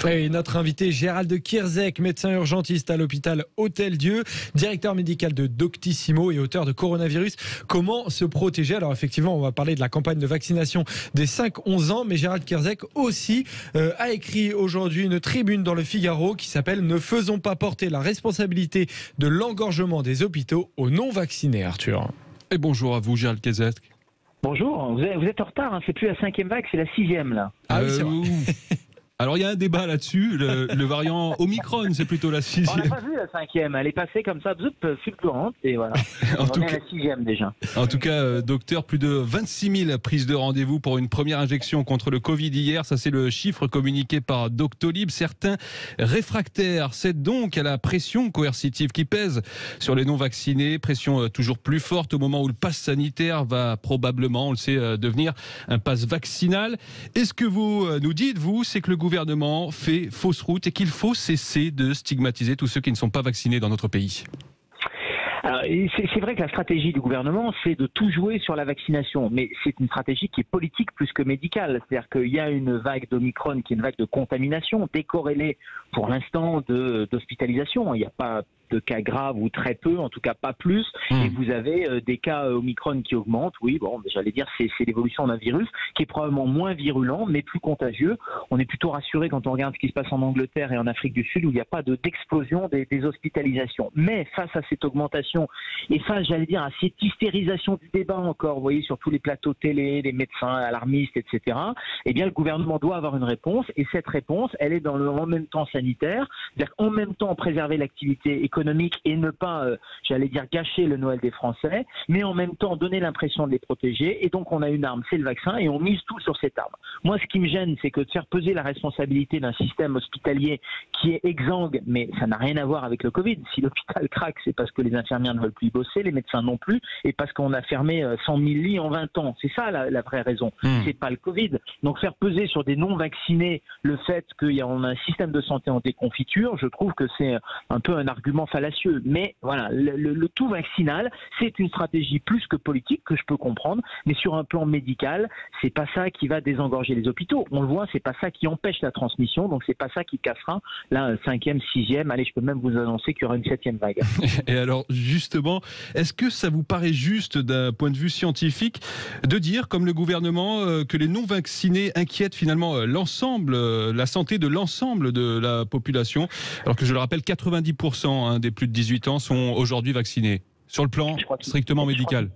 Et notre invité Gérald Kierzek, médecin urgentiste à l'hôpital Hôtel-Dieu, directeur médical de Doctissimo et auteur de Coronavirus. Comment se protéger? Alors effectivement, on va parler de la campagne de vaccination des 5-11 ans, mais Gérald Kierzek aussi a écrit aujourd'hui une tribune dans le Figaro qui s'appelle « Ne faisons pas porter la responsabilité de l'engorgement des hôpitaux aux non-vaccinés », Arthur. Et bonjour à vous, Gérald Kierzek. Bonjour, vous êtes en retard, hein. C'est plus la 5e vague, c'est la 6e là. Ah oui, c'est vrai. Alors il y a un débat là-dessus, le variant Omicron, c'est plutôt la 6e. On n'a pas vu la 5e, elle est passée comme ça, fulgurante, et voilà. On est à la 6e déjà. En tout cas, docteur, plus de 26 000 prises de rendez-vous pour une première injection contre le Covid hier. Ça, c'est le chiffre communiqué par Doctolib. Certains réfractaires cèdent donc à la pression coercitive qui pèse sur les non-vaccinés. Pression toujours plus forte au moment où le pass sanitaire va probablement, on le sait, devenir un pass vaccinal. Est-ce que vous nous dites, vous, c'est que le gouvernement fait fausse route et qu'il faut cesser de stigmatiser tous ceux qui ne sont pas vaccinés dans notre pays? Alors, c'est vrai que la stratégie du gouvernement, c'est de tout jouer sur la vaccination, mais c'est une stratégie qui est politique plus que médicale. C'est-à-dire qu'il y a une vague d'Omicron qui est une vague de contamination, décorrélée pour l'instant d'hospitalisation. Il n'y a pas de cas graves ou très peu, en tout cas pas plus, et vous avez des cas Omicron qui augmentent. Oui, bon, j'allais dire c'est l'évolution d'un virus qui est probablement moins virulent, mais plus contagieux. On est plutôt rassuré quand on regarde ce qui se passe en Angleterre et en Afrique du Sud, où il n'y a pas d'explosion des hospitalisations. Mais face à cette augmentation et face, j'allais dire, à cette hystérisation du débat encore, vous voyez, sur tous les plateaux télé, les médecins alarmistes, etc., eh bien, le gouvernement doit avoir une réponse, et cette réponse, elle est dans le en même temps sanitaire, c'est-à-dire qu'en même temps préserver l'activité économique et ne pas, j'allais dire, gâcher le Noël des Français, mais en même temps donner l'impression de les protéger. Et donc on a une arme, c'est le vaccin, et on mise tout sur cette arme. Moi, ce qui me gêne, c'est que de faire peser la responsabilité d'un système hospitalier qui est exsangue, mais ça n'a rien à voir avec le Covid. Si l'hôpital craque, c'est parce que les infirmières ne veulent plus y bosser, les médecins non plus, et parce qu'on a fermé 100 000 lits en 20 ans. C'est ça la vraie raison. C'est pas le Covid. Donc faire peser sur des non-vaccinés le fait qu'on a un système de santé en déconfiture, je trouve que c'est un peu un argument fallacieux. Mais voilà, le tout vaccinal, c'est une stratégie plus que politique que je peux comprendre, mais sur un plan médical, c'est pas ça qui va désengorger les hôpitaux. On le voit, c'est pas ça qui empêche la transmission, donc c'est pas ça qui cassera la 5e, 6e. Allez, je peux même vous annoncer qu'il y aura une 7e vague. Et alors, justement, est-ce que ça vous paraît juste d'un point de vue scientifique de dire, comme le gouvernement, que les non-vaccinés inquiètent finalement l'ensemble, la santé de l'ensemble de la population, alors que je le rappelle, 90% des plus de 18 ans sont aujourd'hui vaccinés, sur le plan strictement médical?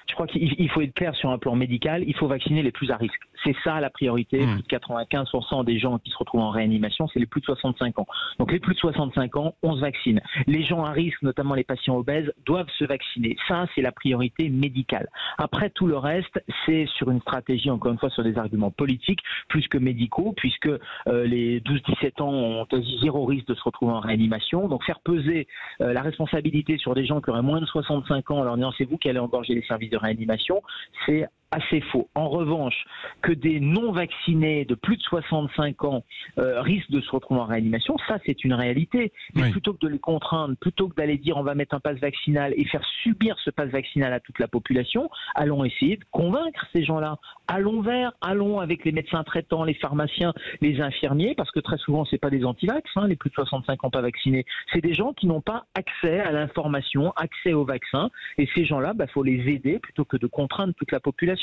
Je crois qu'il faut être clair sur un plan médical, il faut vacciner les plus à risque. C'est ça la priorité. Plus de 95% des gens qui se retrouvent en réanimation, c'est les plus de 65 ans. Donc les plus de 65 ans, on se vaccine. Les gens à risque, notamment les patients obèses, doivent se vacciner. Ça, c'est la priorité médicale. Après, tout le reste, c'est sur une stratégie, encore une fois, sur des arguments politiques, plus que médicaux, puisque les 12-17 ans ont quasi zéro risque de se retrouver en réanimation. Donc faire peser la responsabilité sur des gens qui auraient moins de 65 ans, en leur disant c'est vous qui allez engorger les services de réanimation, c'est assez faux. En revanche, que des non-vaccinés de plus de 65 ans risquent de se retrouver en réanimation, ça c'est une réalité. Mais plutôt que de les contraindre, plutôt que d'aller dire on va mettre un pass vaccinal et faire subir ce pass vaccinal à toute la population, allons essayer de convaincre ces gens-là. Allons avec les médecins traitants, les pharmaciens, les infirmiers, parce que très souvent c'est pas des antivax, les plus de 65 ans pas vaccinés, c'est des gens qui n'ont pas accès à l'information, accès au vaccin, et ces gens-là, faut les aider plutôt que de contraindre toute la population.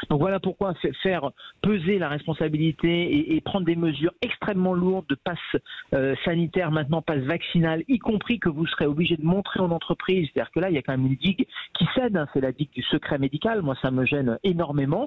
Donc voilà pourquoi faire peser la responsabilité et prendre des mesures extrêmement lourdes de passe sanitaire, maintenant passe vaccinal, y compris que vous serez obligé de montrer en entreprise. C'est-à-dire que là, il y a quand même une digue qui cède, c'est la digue du secret médical. Moi, ça me gêne énormément.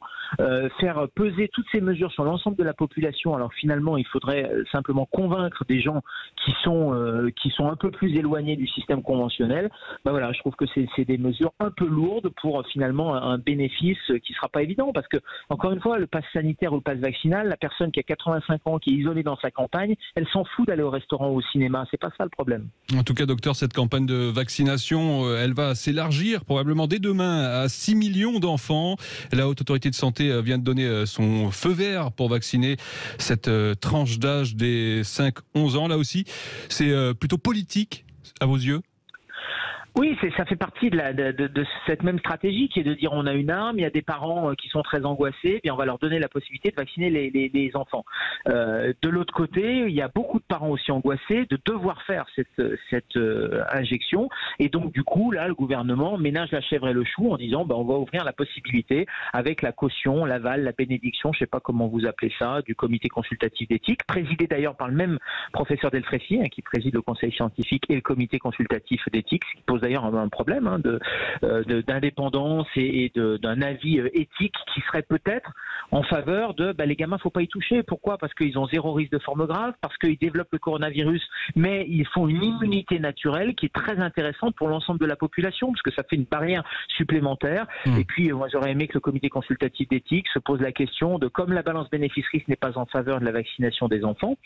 Faire peser toutes ces mesures sur l'ensemble de la population, alors finalement, il faudrait simplement convaincre des gens qui sont un peu plus éloignés du système conventionnel. Voilà, je trouve que c'est des mesures un peu lourdes pour finalement un bénéfice qui sera pas évident, parce que, encore une fois, le pass sanitaire ou le pass vaccinal, la personne qui a 85 ans, qui est isolée dans sa campagne, elle s'en fout d'aller au restaurant ou au cinéma. C'est pas ça le problème. En tout cas, docteur, cette campagne de vaccination, elle va s'élargir probablement dès demain à 6 millions d'enfants. La Haute Autorité de Santé vient de donner son feu vert pour vacciner cette tranche d'âge des 5-11 ans. Là aussi, c'est plutôt politique, à vos yeux? Oui, ça fait partie de cette même stratégie qui est de dire on a une arme, il y a des parents qui sont très angoissés, puis on va leur donner la possibilité de vacciner les enfants. De l'autre côté, il y a beaucoup de parents aussi angoissés de devoir faire cette injection, et donc du coup là le gouvernement ménage la chèvre et le chou en disant on va ouvrir la possibilité avec la caution, l'aval, la bénédiction, je ne sais pas comment vous appelez ça, du comité consultatif d'éthique, présidé d'ailleurs par le même professeur Delfrécy qui préside le conseil scientifique et le comité consultatif d'éthique, ce qui pose d'ailleurs un problème d'indépendance et d'un avis éthique qui serait peut-être en faveur de les gamins, faut pas y toucher. Pourquoi? Parce qu'ils ont 0 risque de forme grave, parce qu'ils développent le coronavirus, mais ils font une immunité naturelle qui est très intéressante pour l'ensemble de la population, parce que ça fait une barrière supplémentaire. Et puis, moi, j'aurais aimé que le comité consultatif d'éthique se pose la question de, comme la balance bénéfice-risque n'est pas en faveur de la vaccination des enfants,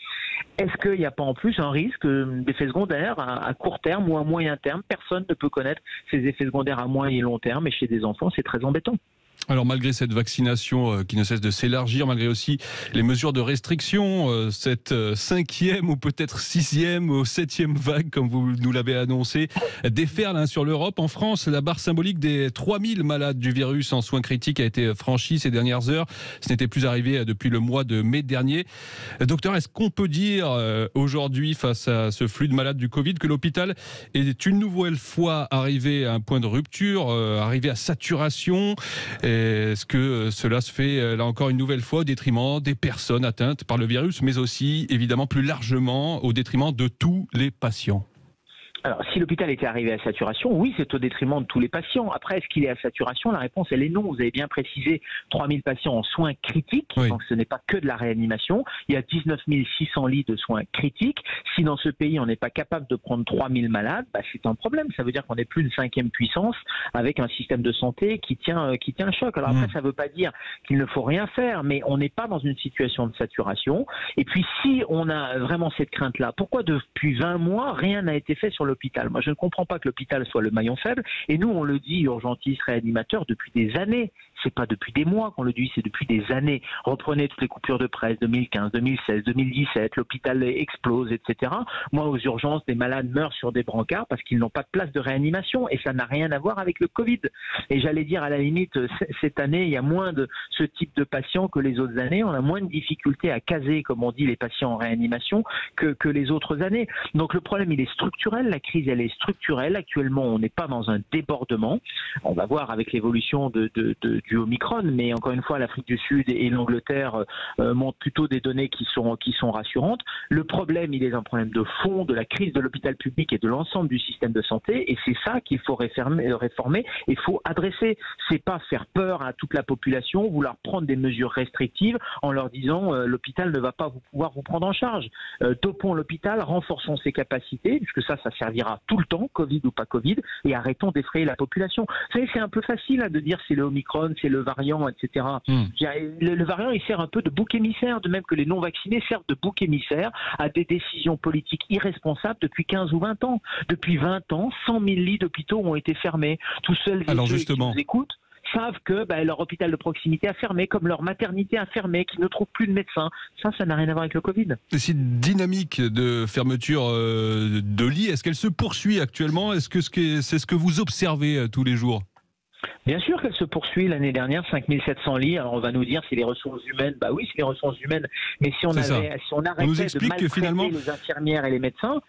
est-ce qu'il n'y a pas en plus un risque d'effets secondaires à court terme ou à moyen terme? Personne ne peut connaître ces effets secondaires à moyen et long terme, et chez des enfants, c'est très embêtant. Alors malgré cette vaccination qui ne cesse de s'élargir, malgré aussi les mesures de restriction, cette 5e ou peut-être 6e ou 7e vague, comme vous nous l'avez annoncé, déferle sur l'Europe. En France, la barre symbolique des 3000 malades du virus en soins critiques a été franchie ces dernières heures. Ce n'était plus arrivé depuis le mois de mai dernier. Docteur, est-ce qu'on peut dire aujourd'hui, face à ce flux de malades du Covid, que l'hôpital est une nouvelle fois arrivé à un point de rupture, arrivé à saturation? Est-ce que cela se fait là encore une nouvelle fois au détriment des personnes atteintes par le virus, mais aussi évidemment plus largement au détriment de tous les patients? Alors, si l'hôpital était arrivé à saturation, oui, c'est au détriment de tous les patients. Après, est-ce qu'il est à saturation? La réponse, elle est non. Vous avez bien précisé 3000 patients en soins critiques, oui. Donc ce n'est pas que de la réanimation. Il y a 19 600 lits de soins critiques. Si dans ce pays, on n'est pas capable de prendre 3000 malades, c'est un problème. Ça veut dire qu'on n'est plus une 5e puissance avec un système de santé qui tient un choc. Alors après, ça ne veut pas dire qu'il ne faut rien faire, mais on n'est pas dans une situation de saturation. Et puis, si on a vraiment cette crainte-là, pourquoi depuis 20 mois, rien n'a été fait sur l'hôpital? Moi, je ne comprends pas que l'hôpital soit le maillon faible. Et nous, on le dit, urgentistes, réanimateurs, depuis des années. C'est pas depuis des mois qu'on le dit, c'est depuis des années. Reprenez toutes les coupures de presse, 2015, 2016, 2017, l'hôpital explose, etc. Moi, aux urgences, des malades meurent sur des brancards parce qu'ils n'ont pas de place de réanimation. Et ça n'a rien à voir avec le Covid. Et j'allais dire, à la limite, cette année, il y a moins de ce type de patients que les autres années. On a moins de difficultés à caser, comme on dit, les patients en réanimation que les autres années. Donc le problème, il est structurel. La crise, elle est structurelle. Actuellement, on n'est pas dans un débordement. On va voir avec l'évolution du Omicron, mais encore une fois, l'Afrique du Sud et l'Angleterre montrent plutôt des données qui sont rassurantes. Le problème, il est un problème de fond de la crise de l'hôpital public et de l'ensemble du système de santé, et c'est ça qu'il faut réformer et il faut adresser. C'est pas faire peur à toute la population, vouloir prendre des mesures restrictives en leur disant l'hôpital ne va pas pouvoir vous prendre en charge. Dopons l'hôpital, renforçons ses capacités, puisque ça servira tout le temps, Covid ou pas Covid, et arrêtons d'effrayer la population. Vous savez, c'est un peu facile de dire c'est le Omicron, c'est le variant, etc. Le variant, il sert un peu de bouc émissaire, de même que les non-vaccinés servent de bouc émissaire à des décisions politiques irresponsables depuis 15 ou 20 ans. Depuis 20 ans, 100 000 lits d'hôpitaux ont été fermés. Tous ceux qui nous écoutent savent que leur hôpital de proximité a fermé, comme leur maternité a fermé, qu'ils ne trouvent plus de médecins. Ça n'a rien à voir avec le Covid. Et cette dynamique de fermeture de lits, est-ce qu'elle se poursuit actuellement? Est-ce que c'est ce que vous observez tous les jours? Bien sûr qu'elle se poursuit. L'année dernière, 5700 lits. Alors on va nous dire c'est les ressources humaines. Oui, c'est les ressources humaines. Mais si on arrêtait de maltraiter les infirmières et les médecins,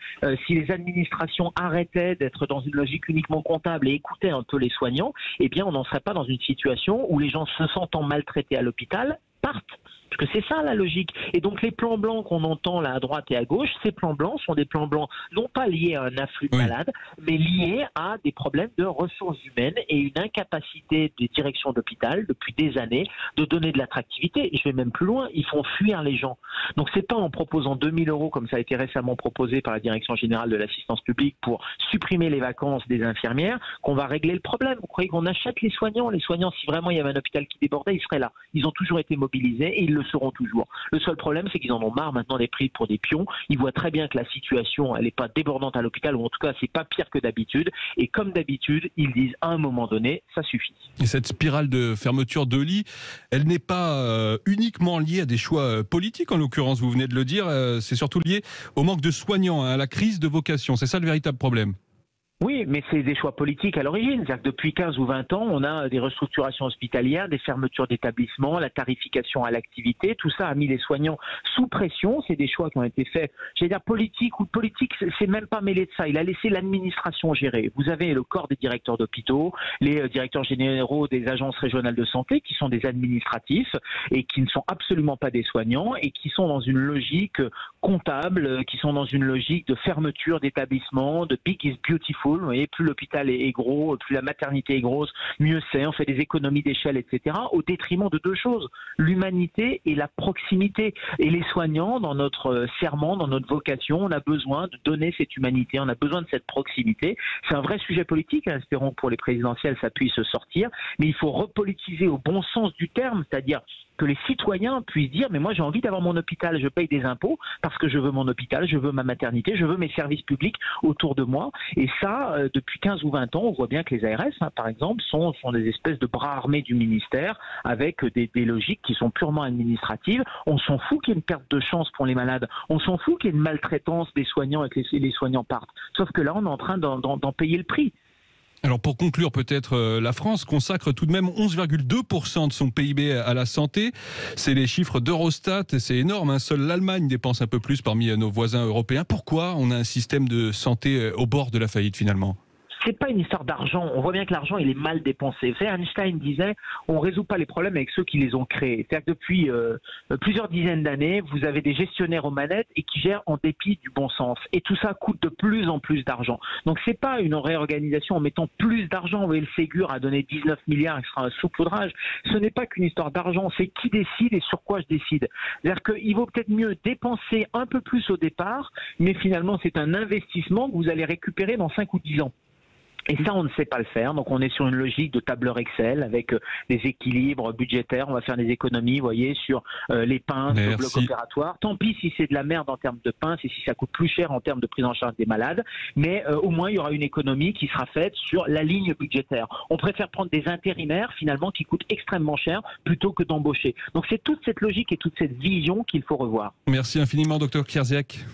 si les administrations arrêtaient d'être dans une logique uniquement comptable et écoutaient un peu les soignants, eh bien on n'en serait pas dans une situation où les gens se sentant maltraités à l'hôpital partent. Parce que c'est ça la logique. Et donc les plans blancs qu'on entend là à droite et à gauche, ces plans blancs sont des plans blancs non pas liés à un afflux de malades, mais liés à des problèmes de ressources humaines et une incapacité des directions d'hôpital depuis des années de donner de l'attractivité. Et je vais même plus loin, ils font fuir les gens. Donc c'est pas en proposant 2000 € comme ça a été récemment proposé par la Direction générale de l'assistance publique pour supprimer les vacances des infirmières qu'on va régler le problème. Vous croyez qu'on achète les soignants? Les soignants, si vraiment il y avait un hôpital qui débordait, ils seraient là. Ils ont toujours été mobilisés et ils le seront toujours. Le seul problème, c'est qu'ils en ont marre maintenant d'être pris pour des pions. Ils voient très bien que la situation, elle n'est pas débordante à l'hôpital, ou en tout cas, c'est pas pire que d'habitude. Et comme d'habitude, ils disent à un moment donné, ça suffit. Et cette spirale de fermeture de lits, elle n'est pas uniquement liée à des choix politiques, en l'occurrence, vous venez de le dire, c'est surtout lié au manque de soignants, à la crise de vocation. C'est ça le véritable problème. Oui, mais c'est des choix politiques à l'origine. C'est-à-dire que depuis 15 ou 20 ans, on a des restructurations hospitalières, des fermetures d'établissements, la tarification à l'activité. Tout ça a mis les soignants sous pression. C'est des choix qui ont été faits, j'allais dire politique ou politique, c'est même pas mêlé de ça. Il a laissé l'administration gérer. Vous avez le corps des directeurs d'hôpitaux, les directeurs généraux des agences régionales de santé qui sont des administratifs et qui ne sont absolument pas des soignants et qui sont dans une logique comptable, qui sont dans une logique de fermeture d'établissements, de big is beautiful. Vous voyez, plus l'hôpital est gros, plus la maternité est grosse, mieux c'est. On fait des économies d'échelle, etc. Au détriment de deux choses, l'humanité et la proximité. Et les soignants, dans notre serment, dans notre vocation, on a besoin de donner cette humanité, on a besoin de cette proximité. C'est un vrai sujet politique, hein. Espérons que pour les présidentielles, ça puisse sortir. Mais il faut repolitiser au bon sens du terme, c'est-à-dire que les citoyens puissent dire mais moi j'ai envie d'avoir mon hôpital, je paye des impôts parce que je veux mon hôpital, je veux ma maternité, je veux mes services publics autour de moi. Et ça, depuis 15 ou 20 ans, on voit bien que les ARS, hein, par exemple, sont des espèces de bras armés du ministère avec des logiques qui sont purement administratives. On s'en fout qu'il y ait une perte de chance pour les malades, on s'en fout qu'il y ait une maltraitance des soignants et que les soignants partent. Sauf que là, on est en train d'en payer le prix. Alors pour conclure, peut-être la France consacre tout de même 11,2% de son PIB à la santé. C'est les chiffres d'Eurostat, c'est énorme, hein. Seule l'Allemagne dépense un peu plus parmi nos voisins européens. Pourquoi on a un système de santé au bord de la faillite finalement ? C'est pas une histoire d'argent. On voit bien que l'argent, il est mal dépensé. Einstein disait, on résout pas les problèmes avec ceux qui les ont créés. C'est-à-dire que depuis plusieurs dizaines d'années, vous avez des gestionnaires aux manettes et qui gèrent en dépit du bon sens. Et tout ça coûte de plus en plus d'argent. Donc c'est pas une réorganisation en mettant plus d'argent. Vous voyez, le Ségur a donné 19 milliards, qui sera un saupoudrage. Ce n'est pas qu'une histoire d'argent. C'est qui décide et sur quoi je décide. C'est-à-dire qu'il vaut peut-être mieux dépenser un peu plus au départ, mais finalement c'est un investissement que vous allez récupérer dans 5 ou 10 ans. Et ça, on ne sait pas le faire. Donc, on est sur une logique de tableur Excel avec des équilibres budgétaires. On va faire des économies, vous voyez, sur les pinces, le bloc opératoire. Tant pis si c'est de la merde en termes de pinces et si ça coûte plus cher en termes de prise en charge des malades. Mais au moins, il y aura une économie qui sera faite sur la ligne budgétaire. On préfère prendre des intérimaires, finalement, qui coûtent extrêmement cher plutôt que d'embaucher. Donc, c'est toute cette logique et toute cette vision qu'il faut revoir. Merci infiniment, Dr Kierzek.